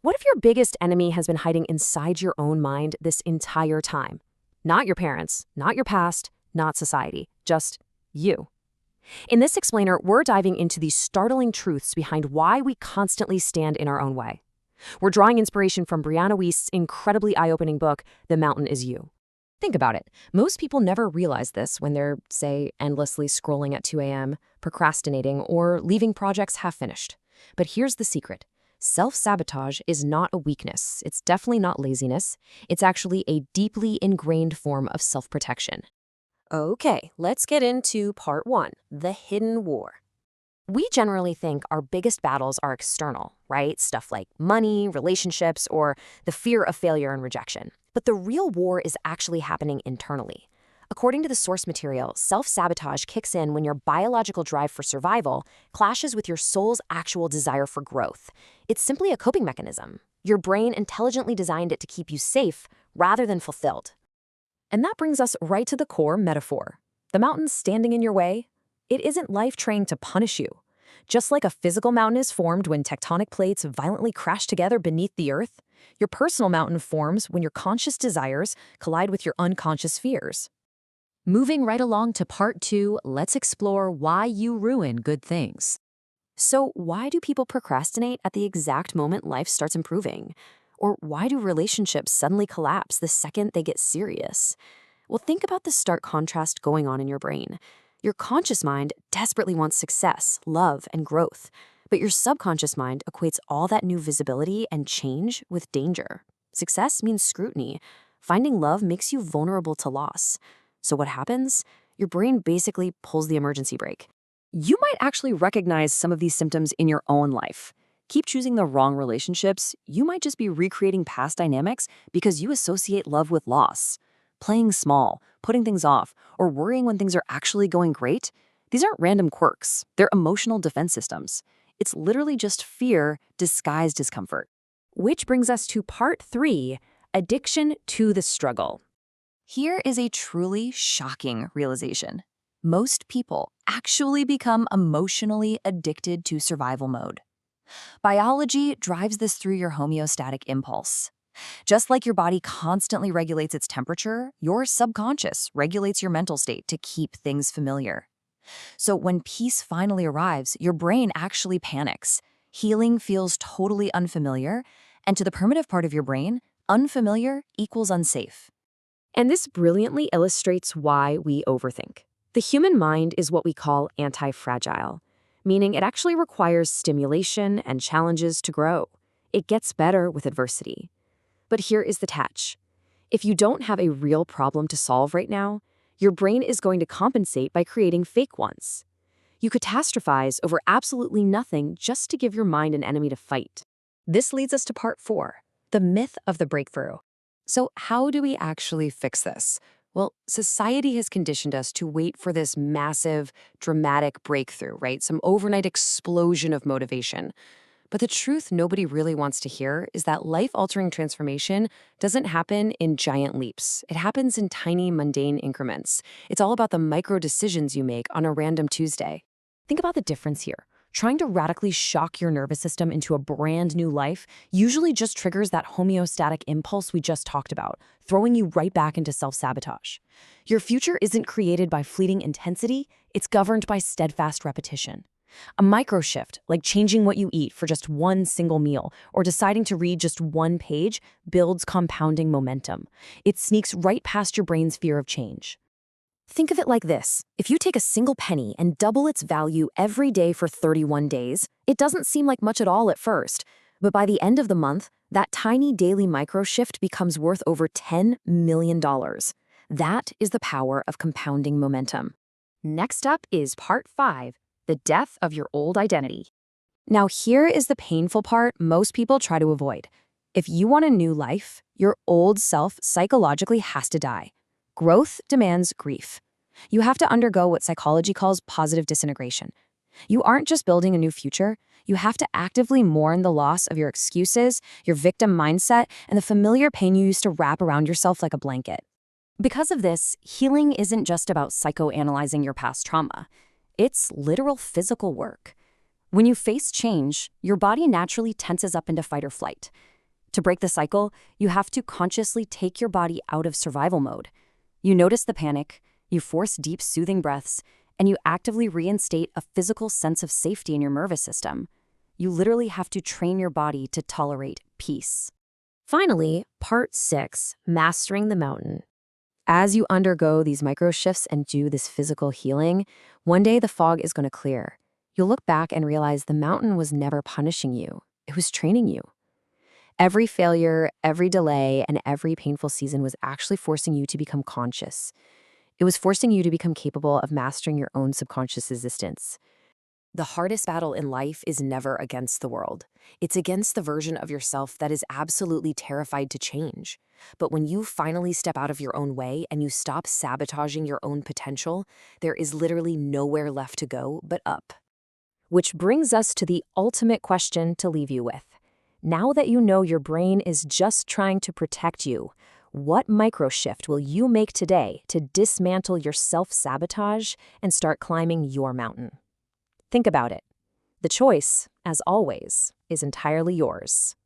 What if your biggest enemy has been hiding inside your own mind this entire time? Not your parents, not your past, not society, just you. In this explainer, we're diving into the startling truths behind why we constantly stand in our own way. We're drawing inspiration from Brianna Wiest's incredibly eye-opening book, The Mountain Is You. Think about it. Most people never realize this when they're, say, endlessly scrolling at 2 a.m., procrastinating, or leaving projects half-finished. But here's the secret. Self-sabotage is not a weakness. It's definitely not laziness. It's actually a deeply ingrained form of self-protection. Okay, let's get into part 1, the hidden war. We generally think our biggest battles are external, right? Stuff like money, relationships, or the fear of failure and rejection. But the real war is actually happening internally. According to the source material, self-sabotage kicks in when your biological drive for survival clashes with your soul's actual desire for growth. It's simply a coping mechanism. Your brain intelligently designed it to keep you safe rather than fulfilled. And that brings us right to the core metaphor. The mountain standing in your way, it isn't life trying to punish you. Just like a physical mountain is formed when tectonic plates violently crash together beneath the earth, your personal mountain forms when your conscious desires collide with your unconscious fears. Moving right along to part 2, let's explore why you ruin good things. So why do people procrastinate at the exact moment life starts improving? Or why do relationships suddenly collapse the second they get serious? Well, think about the stark contrast going on in your brain. Your conscious mind desperately wants success, love, and growth, but your subconscious mind equates all that new visibility and change with danger. Success means scrutiny. Finding love makes you vulnerable to loss. So what happens? Your brain basically pulls the emergency brake. You might actually recognize some of these symptoms in your own life. Keep choosing the wrong relationships, you might just be recreating past dynamics because you associate love with loss. Playing small, putting things off, or worrying when things are actually going great, these aren't random quirks. They're emotional defense systems. It's literally just fear disguised as comfort. Which brings us to part 3, addiction to the struggle. Here is a truly shocking realization. Most people actually become emotionally addicted to survival mode. Biology drives this through your homeostatic impulse. Just like your body constantly regulates its temperature, your subconscious regulates your mental state to keep things familiar. So when peace finally arrives, your brain actually panics. Healing feels totally unfamiliar, and to the primitive part of your brain, unfamiliar equals unsafe. And this brilliantly illustrates why we overthink. The human mind is what we call anti-fragile, meaning it actually requires stimulation and challenges to grow. It gets better with adversity. But here is the catch. If you don't have a real problem to solve right now, your brain is going to compensate by creating fake ones. You catastrophize over absolutely nothing just to give your mind an enemy to fight. This leads us to part 4, the myth of the breakthrough. So how do we actually fix this? Well, society has conditioned us to wait for this massive, dramatic breakthrough, right? Some overnight explosion of motivation. But the truth nobody really wants to hear is that life-altering transformation doesn't happen in giant leaps. It happens in tiny, mundane increments. It's all about the micro decisions you make on a random Tuesday. Think about the difference here. Trying to radically shock your nervous system into a brand new life usually just triggers that homeostatic impulse we just talked about, throwing you right back into self-sabotage. Your future isn't created by fleeting intensity, it's governed by steadfast repetition. A micro shift, like changing what you eat for just one single meal or deciding to read just one page, builds compounding momentum. It sneaks right past your brain's fear of change. Think of it like this. If you take a single penny and double its value every day for 31 days, it doesn't seem like much at all at first. But by the end of the month, that tiny daily micro shift becomes worth over $10 million. That is the power of compounding momentum. Next up is part 5, the death of your old identity. Now here is the painful part most people try to avoid. If you want a new life, your old self psychologically has to die. Growth demands grief. You have to undergo what psychology calls positive disintegration. You aren't just building a new future, you have to actively mourn the loss of your excuses, your victim mindset, and the familiar pain you used to wrap around yourself like a blanket. Because of this, healing isn't just about psychoanalyzing your past trauma. It's literal physical work. When you face change, your body naturally tenses up into fight or flight. To break the cycle, you have to consciously take your body out of survival mode. You notice the panic, you force deep, soothing breaths, and you actively reinstate a physical sense of safety in your nervous system. You literally have to train your body to tolerate peace. Finally, part 6, mastering the mountain. As you undergo these micro shifts and do this physical healing, one day the fog is going to clear. You'll look back and realize the mountain was never punishing you. It was training you. Every failure, every delay, and every painful season was actually forcing you to become conscious. It was forcing you to become capable of mastering your own subconscious resistance. The hardest battle in life is never against the world. It's against the version of yourself that is absolutely terrified to change. But when you finally step out of your own way and you stop sabotaging your own potential, there is literally nowhere left to go but up. Which brings us to the ultimate question to leave you with. Now that you know your brain is just trying to protect you, what micro shift will you make today to dismantle your self-sabotage and start climbing your mountain? Think about it. The choice, as always, is entirely yours.